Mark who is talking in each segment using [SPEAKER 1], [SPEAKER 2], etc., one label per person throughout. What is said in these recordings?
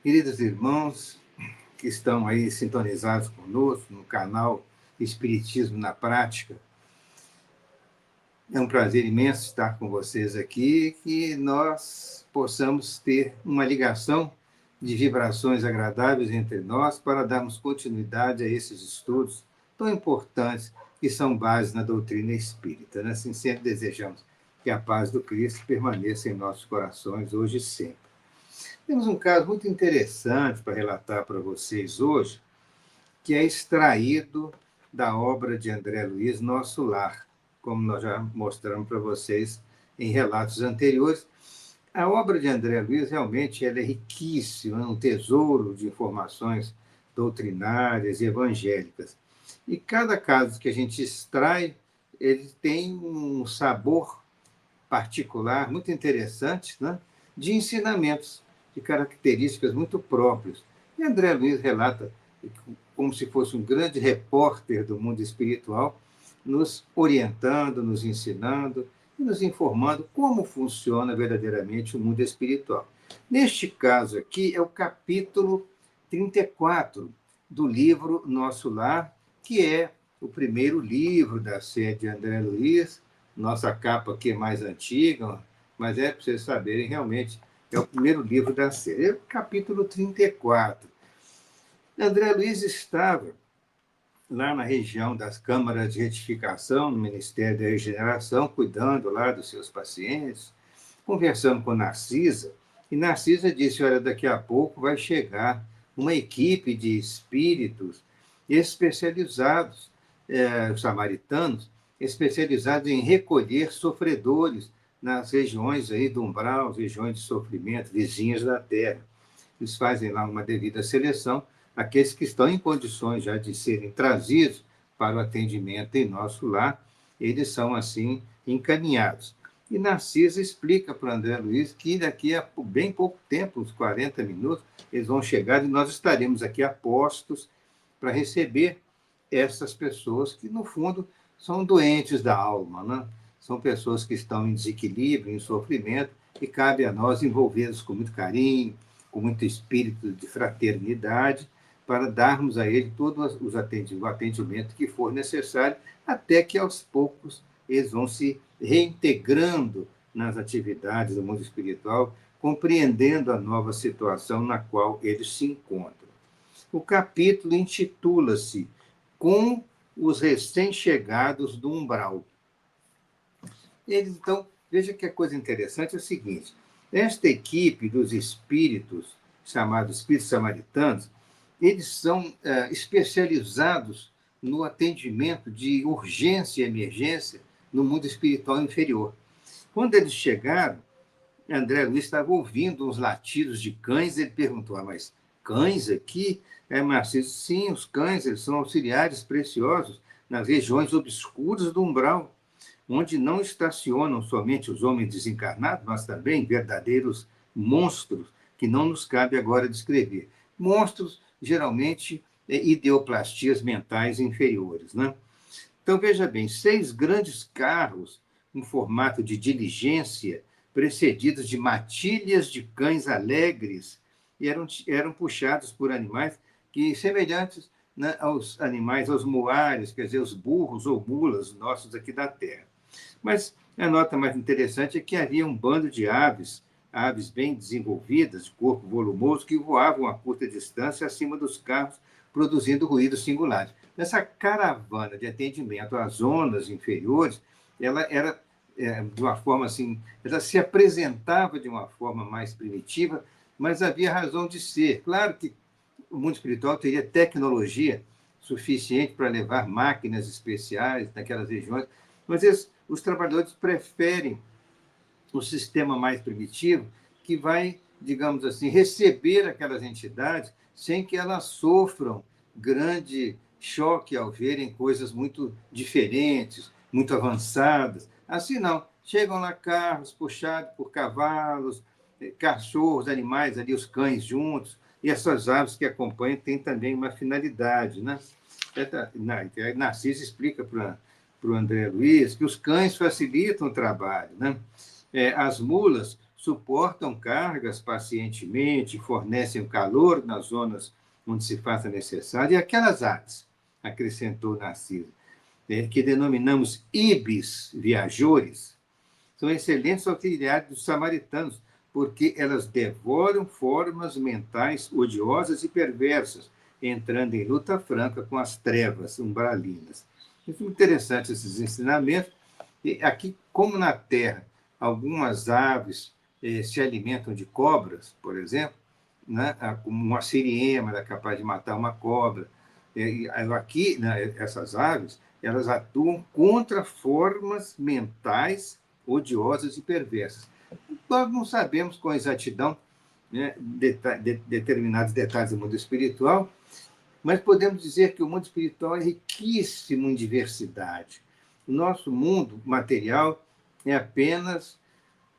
[SPEAKER 1] Queridos irmãos que estão aí sintonizados conosco no canal Espiritismo na Prática, é um prazer imenso estar com vocês aqui, que nós possamos ter uma ligação de vibrações agradáveis entre nós para darmos continuidade a esses estudos tão importantes que são base na doutrina espírita. Né? Assim, sempre desejamos que a paz do Cristo permaneça em nossos corações hoje e sempre. Temos um caso muito interessante para relatar para vocês hoje, que é extraído da obra de André Luiz, Nosso Lar, como nós já mostramos para vocês em relatos anteriores. A obra de André Luiz realmente ela é riquíssima, é um tesouro de informações doutrinárias e evangélicas. E cada caso que a gente extrai, ele tem um sabor particular, muito interessante, né? De ensinamentos, de características muito próprias. E André Luiz relata, como se fosse um grande repórter do mundo espiritual, nos orientando, nos ensinando e nos informando como funciona verdadeiramente o mundo espiritual. Neste caso aqui, é o capítulo 34 do livro Nosso Lar, que é o primeiro livro da série de André Luiz. Nossa capa aqui é mais antiga, mas é para vocês saberem, realmente, é o primeiro livro da série. É o capítulo 34. André Luiz estava lá na região das câmaras de retificação, no Ministério da Regeneração, cuidando lá dos seus pacientes, conversando com Narcisa, e Narcisa disse, olha, daqui a pouco vai chegar uma equipe de espíritos especializados, samaritanos, especializados em recolher sofredores nas regiões aí do umbral, regiões de sofrimento, vizinhas da Terra. Eles fazem lá uma devida seleção, aqueles que estão em condições já de serem trazidos para o atendimento em nosso lar, eles são, assim, encaminhados. E Narcisa explica para o André Luiz que daqui a bem pouco tempo, uns 40 minutos, eles vão chegar e nós estaremos aqui a postos para receber essas pessoas que, no fundo, são doentes da alma, né? São pessoas que estão em desequilíbrio, em sofrimento, e cabe a nós envolvê-los com muito carinho, com muito espírito de fraternidade, para darmos a ele todo o atendimento que for necessário, até que, aos poucos, eles vão se reintegrando nas atividades do mundo espiritual, compreendendo a nova situação na qual eles se encontram. O capítulo intitula-se Com os recém-chegados do umbral. Eles, então, veja que a coisa interessante é o seguinte, esta equipe dos espíritos, chamados espíritos samaritanos, eles são especializados no atendimento de urgência e emergência no mundo espiritual inferior. Quando eles chegaram, André Luiz estava ouvindo uns latidos de cães, ele perguntou, mas cães aqui? Marcelo, sim, os cães, eles são auxiliares preciosos nas regiões obscuras do umbral, onde não estacionam somente os homens desencarnados, mas também verdadeiros monstros, que não nos cabe agora descrever. Monstros, geralmente, ideoplastias mentais inferiores. Né? Então, veja bem, 6 grandes carros, em formato de diligência, precedidos de matilhas de cães alegres, eram puxados por animais que, semelhantes, né, aos animais, aos moares, quer dizer, os burros ou mulas nossos aqui da Terra. Mas a nota mais interessante é que havia um bando de aves bem desenvolvidas, de corpo volumoso, que voavam a curta distância acima dos carros, produzindo ruídos singulares. Essa caravana de atendimento às zonas inferiores, ela era de uma forma assim, ela se apresentava de uma forma mais primitiva, mas havia razão de ser. Claro que o mundo espiritual teria tecnologia suficiente para levar máquinas especiais naquelas regiões, mas os trabalhadores preferem o sistema mais primitivo, que vai, digamos assim, receber aquelas entidades sem que elas sofram grande choque ao verem coisas muito diferentes, muito avançadas. Assim não, chegam lá carros puxados por cavalos, cachorros, animais ali, os cães juntos, e essas aves que acompanham têm também uma finalidade. Né? Narciso explica para o André Luiz que os cães facilitam o trabalho. Né? As mulas suportam cargas pacientemente, fornecem o calor nas zonas onde se faça necessário, e aquelas aves, acrescentou Narciso, que denominamos ibis viajores, são excelentes auxiliares dos samaritanos, porque elas devoram formas mentais odiosas e perversas, entrando em luta franca com as trevas umbralinas. Muito interessante esses ensinamentos. E aqui, como na Terra, algumas aves se alimentam de cobras, por exemplo, né? Uma siriema é capaz de matar uma cobra. E aqui, né, essas aves, elas atuam contra formas mentais odiosas e perversas. Nós não sabemos com exatidão, né, determinados detalhes do mundo espiritual, mas podemos dizer que o mundo espiritual é riquíssimo em diversidade. O nosso mundo material é apenas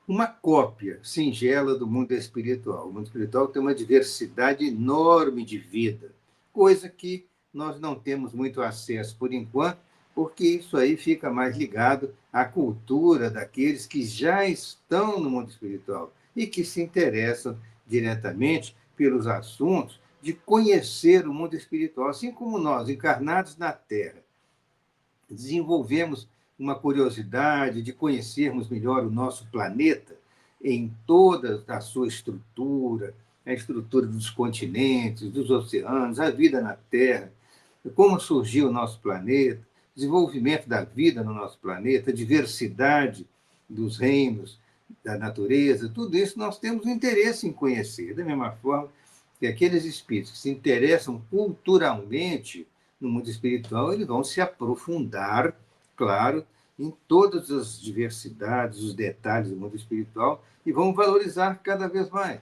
[SPEAKER 1] uma cópia singela do mundo espiritual. O mundo espiritual tem uma diversidade enorme de vida, coisa que nós não temos muito acesso por enquanto, porque isso aí fica mais ligado à cultura daqueles que já estão no mundo espiritual e que se interessam diretamente pelos assuntos de conhecer o mundo espiritual, assim como nós, encarnados na Terra, desenvolvemos uma curiosidade de conhecermos melhor o nosso planeta em toda a sua estrutura, a estrutura dos continentes, dos oceanos, a vida na Terra, como surgiu o nosso planeta, desenvolvimento da vida no nosso planeta, a diversidade dos reinos, da natureza, tudo isso nós temos um interesse em conhecer, da mesma forma que aqueles espíritos que se interessam culturalmente no mundo espiritual, eles vão se aprofundar, claro, em todas as diversidades, os detalhes do mundo espiritual e vão valorizar cada vez mais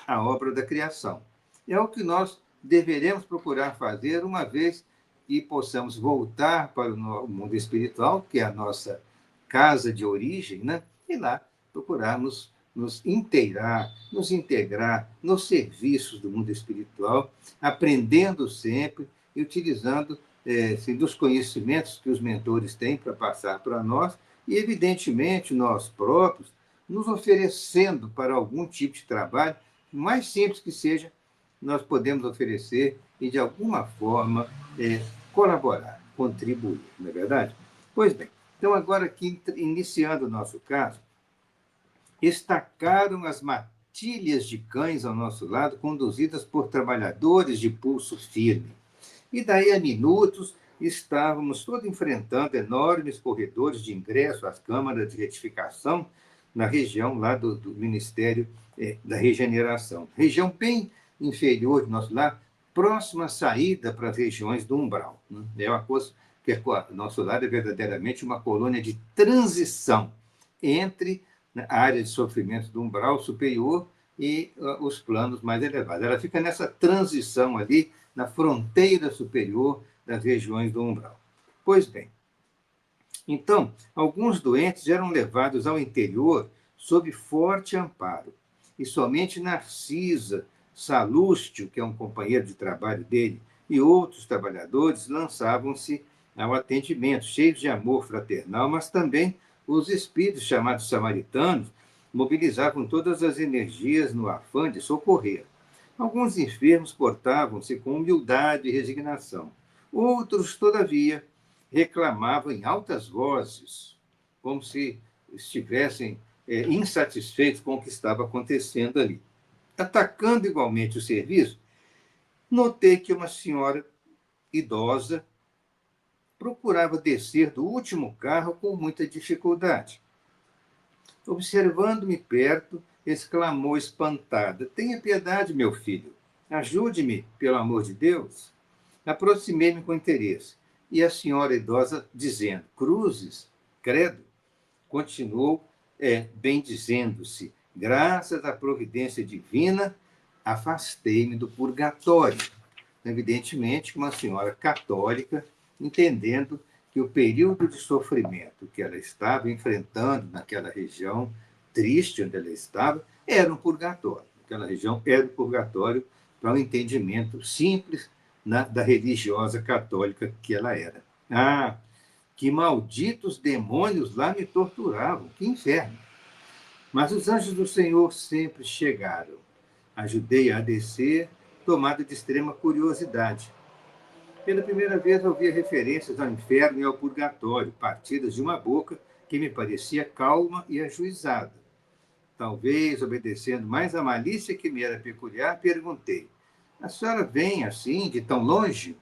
[SPEAKER 1] a obra da criação. É o que nós deveremos procurar fazer uma vez que possamos voltar para o mundo espiritual, que é a nossa casa de origem, né? E lá procurarmos nos inteirar, nos integrar nos serviços do mundo espiritual, aprendendo sempre e utilizando assim, dos conhecimentos que os mentores têm para passar para nós e, evidentemente, nós próprios, nos oferecendo para algum tipo de trabalho, mais simples que seja, nós podemos oferecer e, de alguma forma, colaborar, contribuir, não é verdade? Pois bem, então, agora aqui, iniciando o nosso caso, estacaram as matilhas de cães ao nosso lado, conduzidas por trabalhadores de pulso firme. E daí a minutos estávamos todos enfrentando enormes corredores de ingresso às câmaras de retificação na região lá do Ministério da Regeneração. Região bem inferior do nosso lar, próxima à saída para as regiões do umbral. Né? É uma coisa que nosso lar é verdadeiramente uma colônia de transição entre a área de sofrimento do umbral superior e os planos mais elevados. Ela fica nessa transição ali, na fronteira superior das regiões do umbral. Pois bem, então, alguns doentes eram levados ao interior sob forte amparo, e somente Narcisa, Salústio, que é um companheiro de trabalho dele, e outros trabalhadores lançavam-se ao atendimento, cheios de amor fraternal, mas também os espíritos chamados samaritanos mobilizavam todas as energias no afã de socorrer. Alguns enfermos portavam-se com humildade e resignação. Outros, todavia, reclamavam em altas vozes, como se estivessem insatisfeitos com o que estava acontecendo ali. Atacando igualmente o serviço, notei que uma senhora idosa procurava descer do último carro com muita dificuldade. Observando-me perto, exclamou espantada: "Tenha piedade, meu filho. Ajude-me, pelo amor de Deus." Aproximei-me com interesse, e a senhora idosa, dizendo: "Cruzes, credo", continuou bendizendo-se: "Graças à providência divina, afastei-me do purgatório." Evidentemente, uma senhora católica, entendendo que o período de sofrimento que ela estava enfrentando naquela região triste onde ela estava era um purgatório. Aquela região era um purgatório para o entendimento simples da religiosa católica que ela era. Que malditos demônios lá me torturavam, que inferno! Mas os anjos do Senhor sempre chegaram. Ajudei a descer, tomado de extrema curiosidade. Pela primeira vez ouvia referências ao inferno e ao purgatório, partidas de uma boca que me parecia calma e ajuizada. Talvez, obedecendo mais à malícia que me era peculiar, perguntei: a senhora vem assim, de tão longe?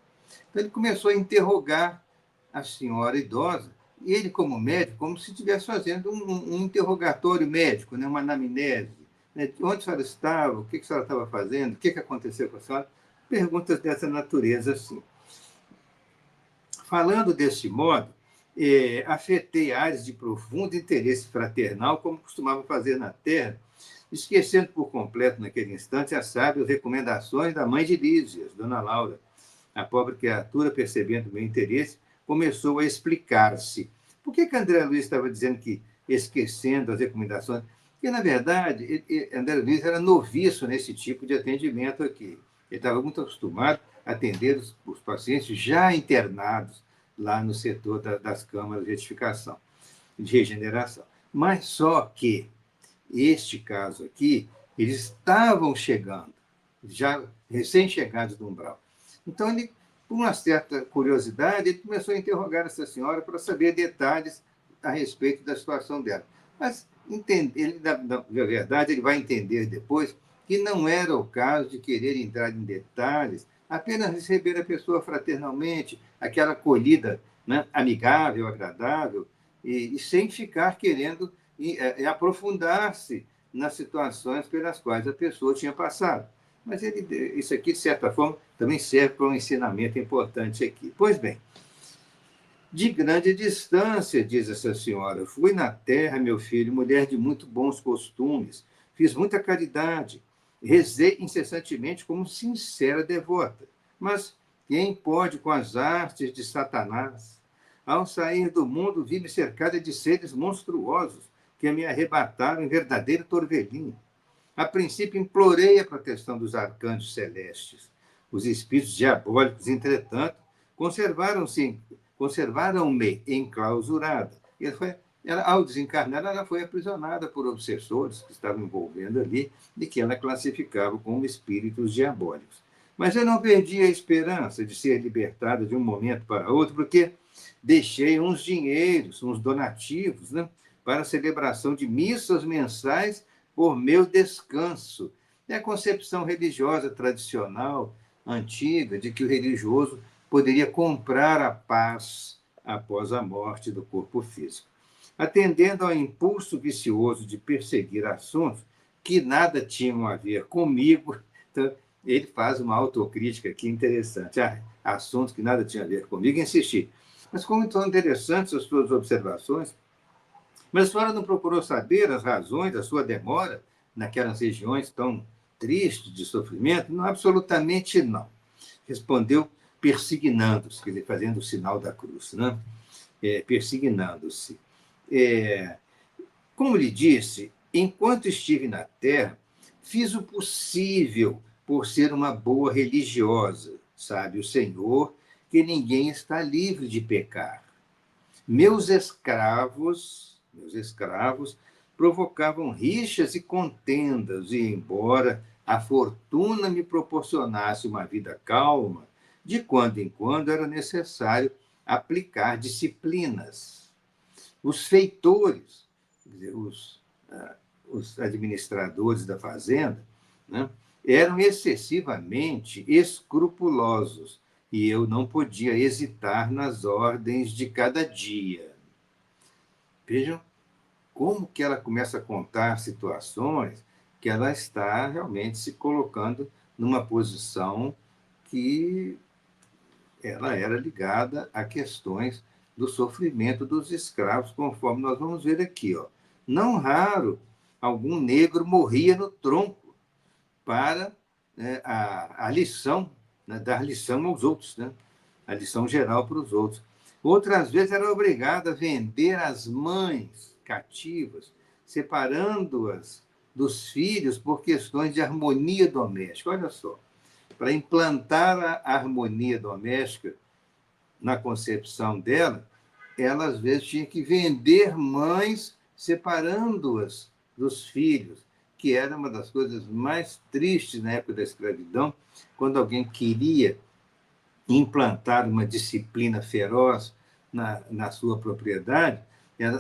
[SPEAKER 1] Então ele começou a interrogar a senhora idosa, e ele, como médico, como se estivesse fazendo um interrogatório médico, né? Uma anamnese. Né? Onde a senhora estava? O que a senhora estava fazendo? O que aconteceu com a senhora? Perguntas dessa natureza, assim. Falando desse modo, afetei áreas de profundo interesse fraternal, como costumava fazer na Terra, esquecendo por completo, naquele instante, as sábias recomendações da mãe de Lísias, Dona Laura. A pobre criatura, percebendo meu interesse, começou a explicar-se. Por que André Luiz estava dizendo que esquecendo as recomendações? Porque, na verdade, André Luiz era noviço nesse tipo de atendimento aqui. Ele estava muito acostumado a atender os pacientes já internados lá no setor das câmaras de retificação, de regeneração. Mas só que, este caso aqui, eles estavam chegando, já recém-chegados do umbral. Então, ele, por uma certa curiosidade, ele começou a interrogar essa senhora para saber detalhes a respeito da situação dela. Mas, ele, na verdade, ele vai entender depois que não era o caso de querer entrar em detalhes, apenas receber a pessoa fraternalmente, aquela acolhida, né, amigável, agradável, e sem ficar querendo aprofundar-se nas situações pelas quais a pessoa tinha passado. Mas isso aqui, de certa forma, também serve para um ensinamento importante aqui. Pois bem, de grande distância, diz essa senhora, fui na terra, meu filho, mulher de muito bons costumes, fiz muita caridade, rezei incessantemente como sincera devota. Mas quem pode com as artes de Satanás? Ao sair do mundo, vi-me cercada de seres monstruosos que me arrebataram em verdadeiro torvelinho. A princípio, implorei a proteção dos arcanjos celestes. Os espíritos diabólicos, entretanto, conservaram-me enclausurada. Ao desencarnar, ela foi aprisionada por obsessores que estavam envolvendo ali e que ela classificava como espíritos diabólicos. Mas eu não perdi a esperança de ser libertada de um momento para outro, porque deixei uns dinheiros, uns donativos, né, para a celebração de missas mensais por meu descanso. É a concepção religiosa tradicional, antiga, de que o religioso poderia comprar a paz após a morte do corpo físico. Atendendo ao impulso vicioso de perseguir assuntos que nada tinham a ver comigo, então, ele faz uma autocrítica aqui interessante. Assuntos que nada tinham a ver comigo, insisti. Mas como são interessantes as suas observações, mas a senhora não procurou saber as razões da sua demora naquelas regiões tão tristes de sofrimento? Não, absolutamente não. Respondeu persignando-se, quer dizer, fazendo o sinal da cruz, né? Persignando-se. Como lhe disse, enquanto estive na Terra, fiz o possível por ser uma boa religiosa. Sabe o Senhor que ninguém está livre de pecar. Meus escravos provocavam rixas e contendas, e embora a fortuna me proporcionasse uma vida calma, de quando em quando era necessário aplicar disciplinas. Os feitores, quer dizer, os administradores da fazenda, né, eram excessivamente escrupulosos, e eu não podia hesitar nas ordens de cada dia. Vejam como que ela começa a contar situações que ela está realmente se colocando numa posição que ela era ligada a questões do sofrimento dos escravos, conforme nós vamos ver aqui. Ó. Não raro, algum negro morria no tronco para, né, a lição, né, dar lição aos outros, né, a lição geral para os outros. Outras vezes era obrigada a vender as mães cativas, separando-as dos filhos por questões de harmonia doméstica. Olha só, para implantar a harmonia doméstica na concepção dela, ela às vezes tinha que vender mães, separando-as dos filhos, que era uma das coisas mais tristes na época da escravidão, quando alguém queria implantar uma disciplina feroz na sua propriedade,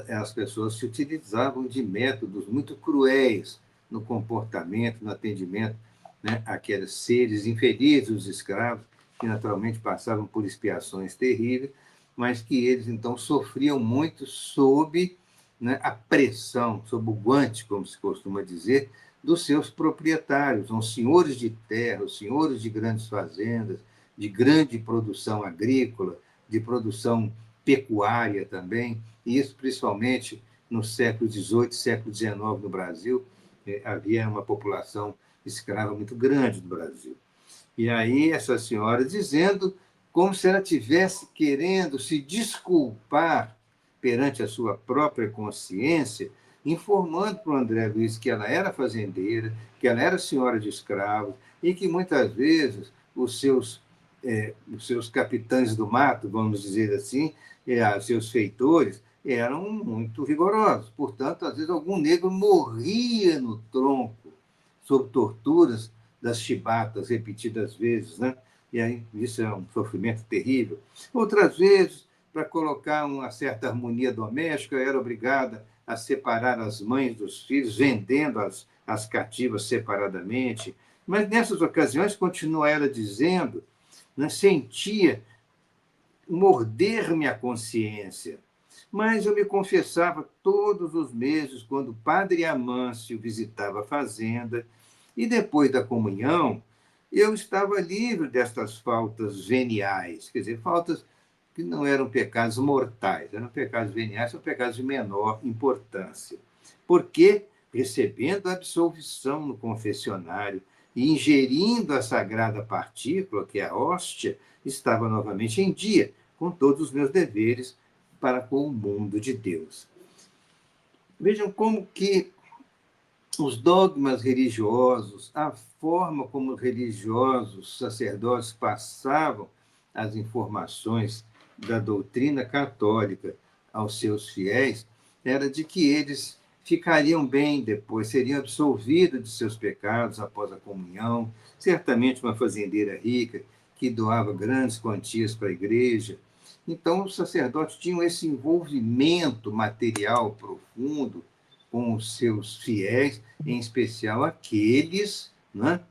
[SPEAKER 1] as pessoas se utilizavam de métodos muito cruéis no comportamento, no atendimento, né, àqueles seres infelizes, os escravos, que naturalmente passavam por expiações terríveis, mas que eles, então, sofriam muito sob, né, a pressão, sob o guante, como se costuma dizer, dos seus proprietários, os senhores de terra, os senhores de grandes fazendas, de grande produção agrícola, de produção pecuária também, e isso principalmente no século XVIII, século XIX no Brasil, havia uma população escrava muito grande no Brasil. E aí essa senhora dizendo como se ela tivesse querendo se desculpar perante a sua própria consciência, informando para o André Luiz que ela era fazendeira, que ela era senhora de escravos, e que muitas vezes os seus capitães do mato, vamos dizer assim, seus feitores, eram muito rigorosos. Portanto, às vezes algum negro morria no tronco sob torturas das chibatas repetidas vezes, né? E aí isso é um sofrimento terrível. Outras vezes, para colocar uma certa harmonia doméstica, era obrigada a separar as mães dos filhos, vendendo as cativas separadamente. Mas nessas ocasiões, continua ela dizendo, né, sentia morder-me a consciência. Mas eu me confessava todos os meses quando o padre Amâncio visitava a fazenda, e depois da comunhão, eu estava livre destas faltas veniais, quer dizer, faltas que não eram pecados mortais, eram pecados veniais, são pecados de menor importância. Porque, recebendo a absolvição no confessionário e ingerindo a sagrada partícula, que é a hóstia, estava novamente em dia com todos os meus deveres para com o mundo de Deus. Vejam como que os dogmas religiosos, a forma como os religiosos, sacerdotes passavam as informações da doutrina católica aos seus fiéis, era de que eles ficariam bem depois, seriam absolvidos de seus pecados após a comunhão. Certamente uma fazendeira rica que doava grandes quantias para a igreja. Então, os sacerdotes tinham esse envolvimento material profundo com os seus fiéis, em especial aqueles, né,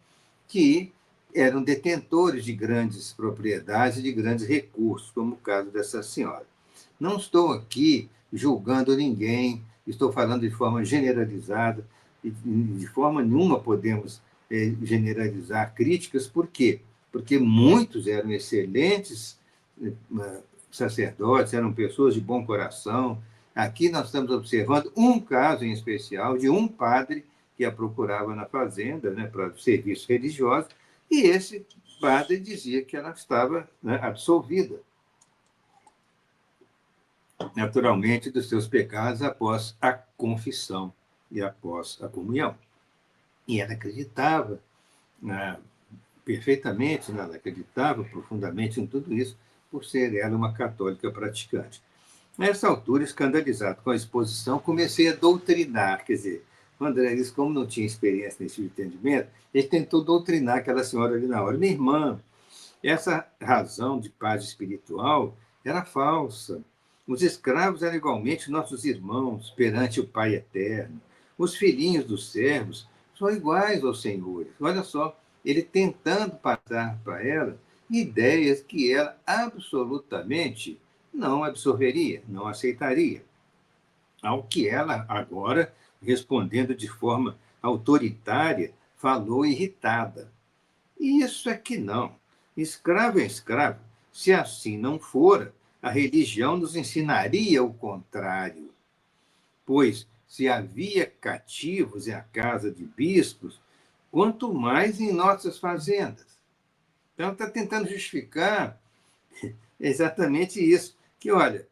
[SPEAKER 1] que eram detentores de grandes propriedades e de grandes recursos, como o caso dessa senhora. Não estou aqui julgando ninguém, estou falando de forma generalizada, e de forma nenhuma podemos generalizar críticas, por quê? Porque muitos eram excelentes sacerdotes, eram pessoas de bom coração. Aqui nós estamos observando um caso em especial de um padre que a procurava na fazenda, né, para serviço religioso, e esse padre dizia que ela estava, né, absolvida, naturalmente, dos seus pecados após a confissão e após a comunhão. E ela acreditava, né, perfeitamente, né, ela acreditava profundamente em tudo isso, por ser ela uma católica praticante. Nessa altura, escandalizado com a exposição, comecei a doutrinar, quer dizer, o André disse, como não tinha experiência nesse tipo de entendimento, ele tentou doutrinar aquela senhora ali na hora. Minha irmã, essa razão de paz espiritual era falsa. Os escravos eram igualmente nossos irmãos perante o Pai Eterno. Os filhinhos dos servos são iguais aos senhores. Olha só, ele tentando passar para ela ideias que ela absolutamente não absorveria, não aceitaria. Ao que ela, agora, respondendo de forma autoritária, falou irritada. E isso é que não. Escravo é escravo. Se assim não fora, a religião nos ensinaria o contrário. Pois, se havia cativos em a casa de bispos, quanto mais em nossas fazendas. Então, ela está tentando justificar exatamente isso. Que, olha,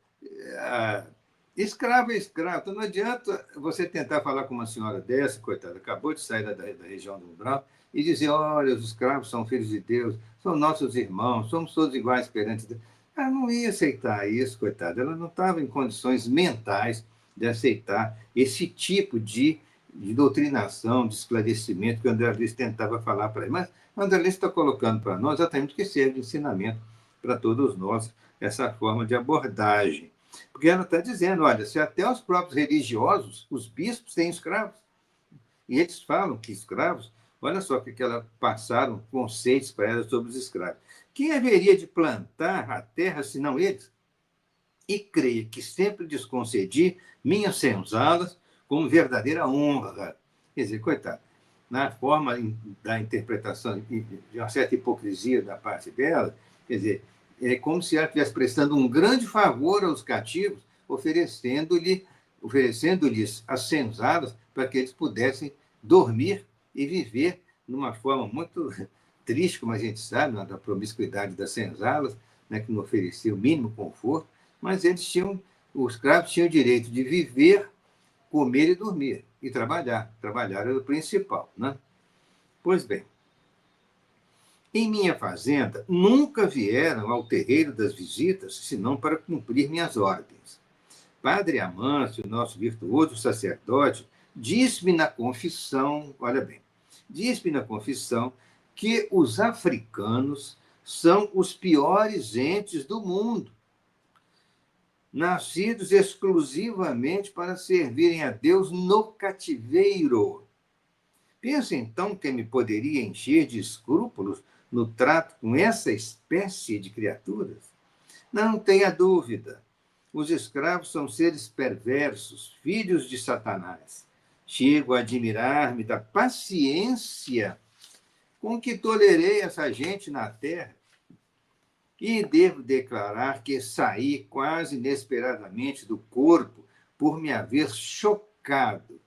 [SPEAKER 1] escravo é escravo. Então, não adianta você tentar falar com uma senhora dessa, coitada, acabou de sair da região do umbral, e dizer, olha, os escravos são filhos de Deus, são nossos irmãos, somos todos iguais perante Deus. Ela não ia aceitar isso, coitada. Ela não estava em condições mentais de aceitar esse tipo de de doutrinação, de esclarecimento que o André Luiz tentava falar para ele. Mas o André Luiz está colocando para nós exatamente o que serve de ensinamento para todos nós, essa forma de abordagem. Porque ela está dizendo, olha, se até os próprios religiosos, os bispos têm escravos, e eles falam que escravos, olha só o que ela passaram conceitos para ela sobre os escravos. Quem haveria de plantar a terra senão eles? E creio que sempre lhes concedi minhas senzalas como verdadeira honra. Quer dizer, coitado, na forma da interpretação de uma certa hipocrisia da parte dela, quer dizer, é como se ela estivesse prestando um grande favor aos cativos, oferecendo-lhes as senzalas para que eles pudessem dormir e viver numa forma muito triste, como a gente sabe, da promiscuidade das senzalas, né, que não oferecia o mínimo conforto, mas os escravos tinham o direito de viver, comer e dormir, e trabalhar. Trabalhar era o principal, né? Pois bem, em minha fazenda nunca vieram ao terreiro das visitas, senão para cumprir minhas ordens. Padre Amâncio, nosso virtuoso sacerdote, disse-me na confissão, olha bem, disse-me na confissão que os africanos são os piores entes do mundo, nascidos exclusivamente para servirem a Deus no cativeiro. Pensa então que me poderia encher de escrúpulos no trato com essa espécie de criaturas? Não tenha dúvida. Os escravos são seres perversos, filhos de Satanás. Chego a admirar-me da paciência com que tolerei essa gente na terra. E devo declarar que saí quase inesperadamente do corpo por me haver chocado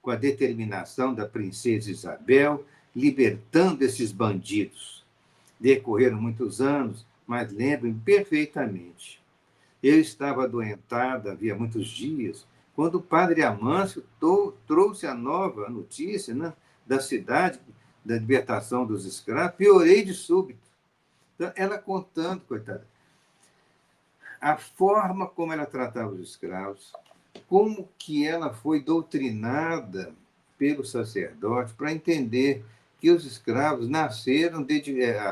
[SPEAKER 1] com a determinação da princesa Isabel libertando esses bandidos. Decorreram muitos anos, mas lembro-me perfeitamente. Eu estava adoentada havia muitos dias, quando o padre Amâncio trouxe a nova notícia, né, da cidade, da libertação dos escravos. Piorei de súbito. Então, ela contando, coitada, a forma como ela tratava os escravos, como que ela foi doutrinada pelo sacerdote para entender que os escravos nasceram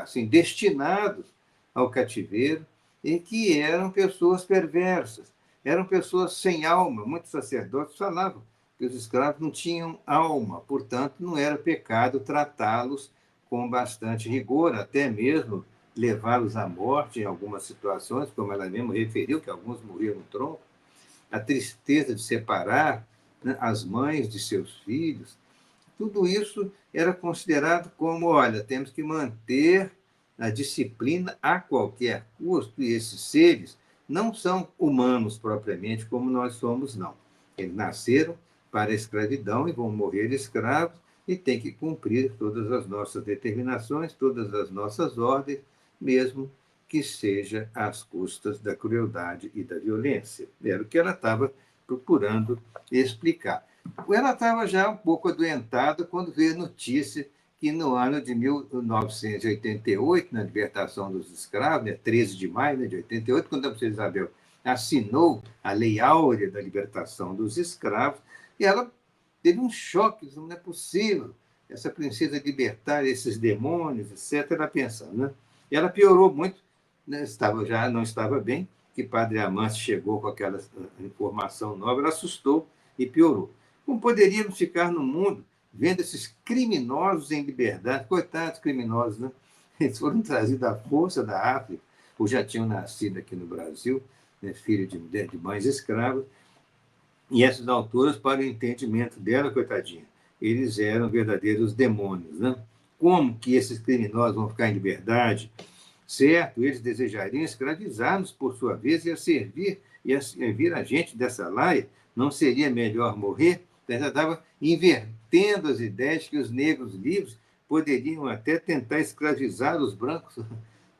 [SPEAKER 1] assim, destinados ao cativeiro e que eram pessoas perversas, eram pessoas sem alma. Muitos sacerdotes falavam que os escravos não tinham alma, portanto, não era pecado tratá-los com bastante rigor, até mesmo levá-los à morte em algumas situações, como ela mesma referiu, que alguns morriam no tronco. A tristeza de separar, né, as mães de seus filhos, tudo isso era considerado como, olha, temos que manter a disciplina a qualquer custo, e esses seres não são humanos propriamente como nós somos, não. Eles nasceram para a escravidão e vão morrer escravos e têm que cumprir todas as nossas determinações, todas as nossas ordens, mesmo que seja às custas da crueldade e da violência. Era o que ela estava procurando explicar. Ela estava já um pouco adoentada quando veio a notícia que no ano de 1988, na libertação dos escravos, né, 13 de maio, né, de 88, quando a princesa Isabel assinou a Lei Áurea da libertação dos escravos, e ela teve um choque, não é possível essa princesa libertar esses demônios, etc. Ela pensando, né? E ela piorou muito, né? Não estava bem, que Padre Amâncio chegou com aquela informação nova, ela assustou e piorou. Como poderíamos ficar no mundo vendo esses criminosos em liberdade? Coitados criminosos, né? Eles foram trazidos à força da África, ou já tinham nascido aqui no Brasil, né, filho de mães escravas, e essas alturas, para o entendimento dela, coitadinha, eles eram verdadeiros demônios, né? Como que esses criminosos vão ficar em liberdade? Certo, eles desejariam escravizar-nos, por sua vez, e a servir a gente dessa laia. Não seria melhor morrer? Ela estava invertendo as ideias que os negros livres poderiam até tentar escravizar os brancos,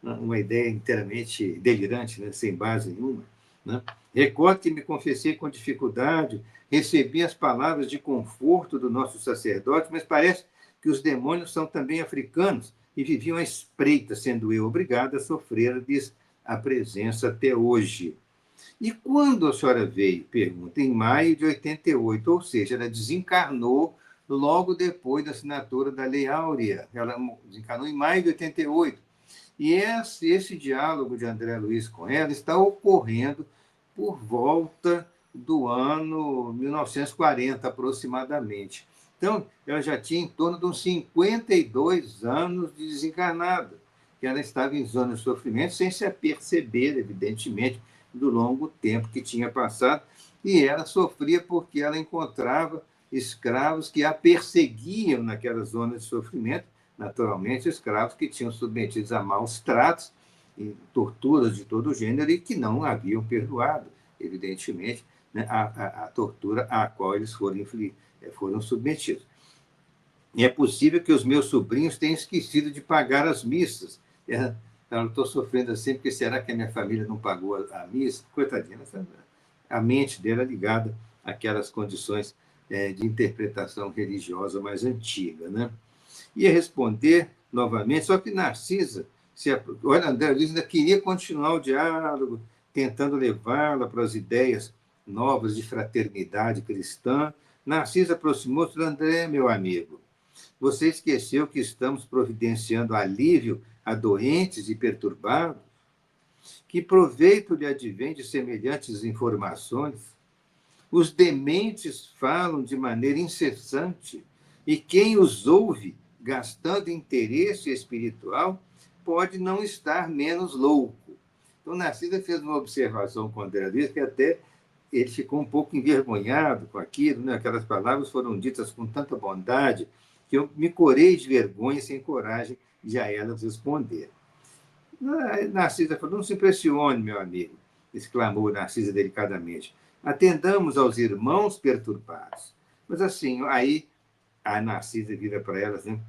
[SPEAKER 1] uma ideia inteiramente delirante, né? Sem base nenhuma. Né? Recordo que me confessei com dificuldade, recebi as palavras de conforto do nosso sacerdote, mas parece que os demônios são também africanos e viviam à espreita, sendo eu obrigado a sofrer-lhes a presença até hoje. E quando a senhora veio? Pergunta. Em maio de 88, ou seja, ela desencarnou logo depois da assinatura da Lei Áurea. Ela desencanou em maio de 88. E esse diálogo de André Luiz com ela está ocorrendo por volta do ano 1940, aproximadamente. Então, ela já tinha em torno de uns 52 anos de desencarnada, que ela estava em zona de sofrimento, sem se aperceber, evidentemente, do longo tempo que tinha passado, e ela sofria porque ela encontrava escravos que a perseguiam naquela zona de sofrimento, naturalmente, escravos que tinham submetidos a maus tratos e torturas de todo gênero e que não haviam perdoado, evidentemente, né, a tortura à qual eles foram submetidos. E é possível que os meus sobrinhos tenham esquecido de pagar as missas. Eu estou sofrendo assim, porque será que a minha família não pagou a missa? Coitadinha, a mente dela é ligada àquelas condições de interpretação religiosa mais antiga, né? Ia responder novamente, só que Narcisa, olha, André Luiz ainda queria continuar o diálogo, tentando levá-la para as ideias novas de fraternidade cristã. Narcisa aproximou-se do André, meu amigo. Você esqueceu que estamos providenciando alívio a doentes e perturbados? Que proveito lhe advém de semelhantes informações? Os dementes falam de maneira incessante, e quem os ouve, gastando interesse espiritual, pode não estar menos louco. Então, Narcisa fez uma observação com André Luiz, que até ele ficou um pouco envergonhado com aquilo, né? Aquelas palavras foram ditas com tanta bondade que eu me corei de vergonha sem coragem de a elas responder. Narcisa falou, não se impressione, meu amigo, exclamou Narcisa delicadamente. Atendamos aos irmãos perturbados. Mas assim, aí a Narcisa vira para ela, assim,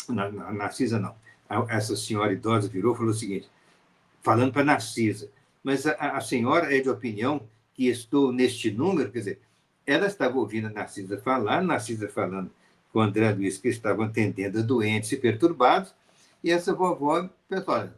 [SPEAKER 1] a Narcisa não, essa senhora idosa virou e falou o seguinte, falando para Narcisa, mas a senhora é de opinião que estou neste número? Quer dizer, ela estava ouvindo a Narcisa falar, Narcisa falando com o André Luiz, que estavam atendendo a doentes e perturbados, e essa vovó pensou, olha,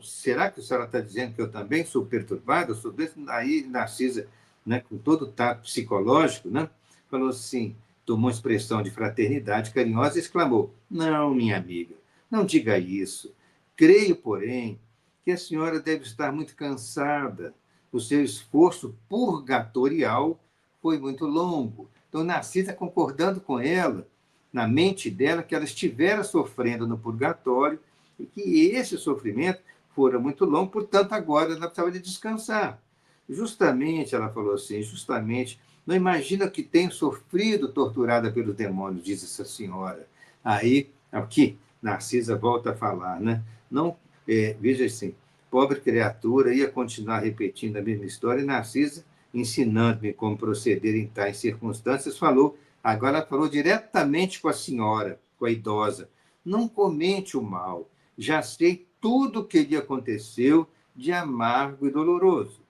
[SPEAKER 1] será que a senhora está dizendo que eu também sou perturbada? Eu sou desse? Aí Narcisa, né, com todo o tato psicológico, né, falou assim, tomou uma expressão de fraternidade carinhosa e exclamou, não, minha amiga, não diga isso. Creio, porém, que a senhora deve estar muito cansada. O seu esforço purgatorial foi muito longo. Então, Narcisa concordando com ela, na mente dela, que ela estivera sofrendo no purgatório e que esse sofrimento fora muito longo, portanto, agora ela precisava de descansar. Justamente, ela falou assim, justamente, não imagina que tenho sofrido torturada pelos demônios, diz essa senhora. Aí, aqui, Narcisa volta a falar, né? Não, veja assim, pobre criatura ia continuar repetindo a mesma história, e Narcisa, ensinando-me como proceder em tais circunstâncias, falou, agora ela falou diretamente com a senhora, com a idosa, não comente o mal, já sei tudo o que lhe aconteceu de amargo e doloroso.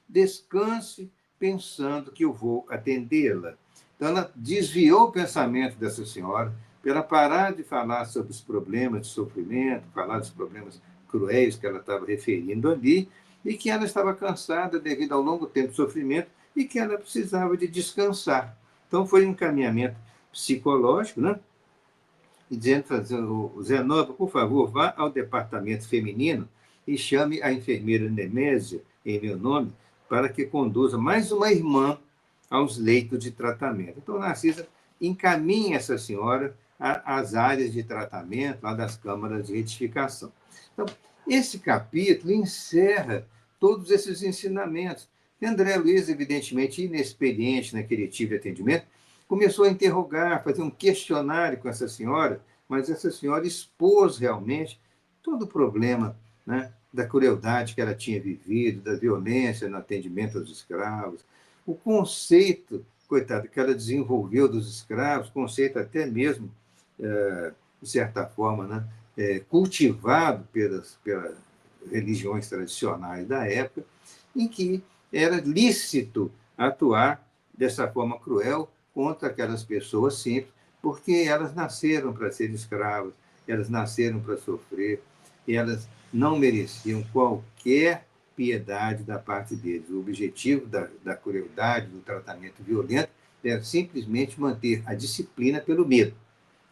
[SPEAKER 1] Descanse pensando que eu vou atendê-la. Então, ela desviou o pensamento dessa senhora para ela parar de falar sobre os problemas de sofrimento, falar dos problemas cruéis que ela estava referindo ali, e que ela estava cansada devido ao longo tempo de sofrimento e que ela precisava de descansar. Então, foi um encaminhamento psicológico, né? E dizendo, o Zé Nova, por favor, vá ao departamento feminino e chame a enfermeira Nemésia, em meu nome, para que conduza mais uma irmã aos leitos de tratamento. Então, Narcisa encaminha essa senhora às áreas de tratamento, lá das câmaras de retificação. Então, esse capítulo encerra todos esses ensinamentos. E André Luiz, evidentemente inexperiente naquele tipo de atendimento, começou a interrogar, fazer um questionário com essa senhora, mas essa senhora expôs realmente todo o problema, né, da crueldade que ela tinha vivido, da violência no atendimento aos escravos, o conceito, coitado, que ela desenvolveu dos escravos, conceito até mesmo, de certa forma, né, cultivado pelas religiões tradicionais da época, em que era lícito atuar dessa forma cruel contra aquelas pessoas simples, porque elas nasceram para ser escravas, elas nasceram para sofrer, e elas não mereciam qualquer piedade da parte deles. O objetivo da crueldade, do tratamento violento, é simplesmente manter a disciplina pelo medo,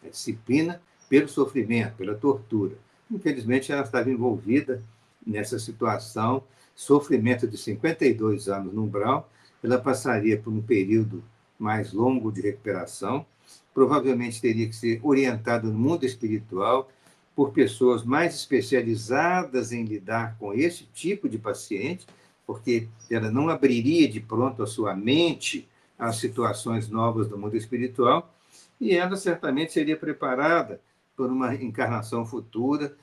[SPEAKER 1] a disciplina pelo sofrimento, pela tortura. Infelizmente, ela estava envolvida nessa situação, sofrimento de 52 anos no umbral, ela passaria por um período mais longo de recuperação, provavelmente teria que ser orientada no mundo espiritual por pessoas mais especializadas em lidar com esse tipo de paciente, porque ela não abriria de pronto a sua mente às situações novas do mundo espiritual, e ela certamente seria preparada por uma encarnação futura,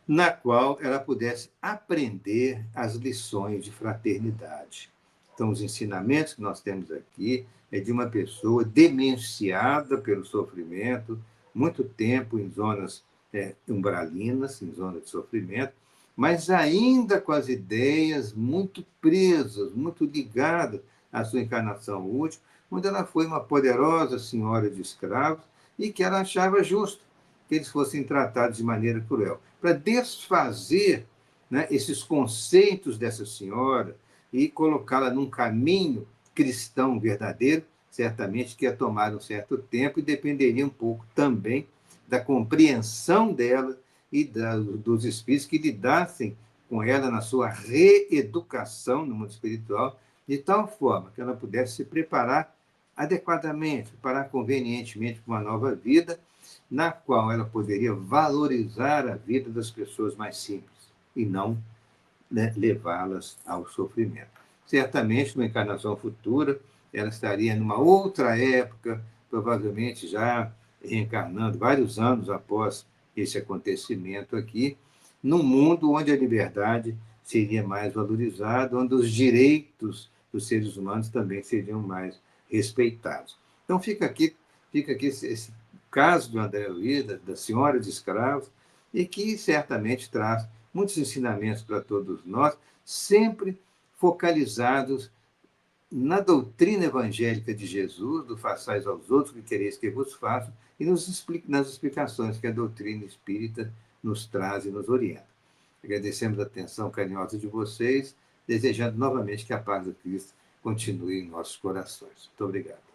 [SPEAKER 1] na qual ela pudesse aprender as lições de fraternidade. Então, os ensinamentos que nós temos aqui é de uma pessoa demenciada pelo sofrimento, muito tempo em zonas umbralinas, em zonas de sofrimento, mas ainda com as ideias muito presas, muito ligadas à sua encarnação última, onde ela foi uma poderosa senhora de escravos e que ela achava justo que eles fossem tratados de maneira cruel. Para desfazer, né, esses conceitos dessa senhora e colocá-la num caminho cristão verdadeiro, certamente que ia tomar um certo tempo e dependeria um pouco também da compreensão dela e dos espíritos que lidassem com ela na sua reeducação no mundo espiritual, de tal forma que ela pudesse se preparar adequadamente, preparar convenientemente para uma nova vida, na qual ela poderia valorizar a vida das pessoas mais simples e não, né, levá-las ao sofrimento. Certamente, numa encarnação futura, ela estaria numa outra época, provavelmente já reencarnando vários anos após esse acontecimento aqui, num mundo onde a liberdade seria mais valorizada, onde os direitos dos seres humanos também seriam mais respeitados. Então, fica aqui esse caso do André Luiz, da senhora de escravos, e que certamente traz muitos ensinamentos para todos nós, sempre focalizados na doutrina evangélica de Jesus, do façais aos outros que quereis que vos façam, e nas explicações que a doutrina espírita nos traz e nos orienta. Agradecemos a atenção carinhosa de vocês, desejando novamente que a paz do Cristo continue em nossos corações. Muito obrigado.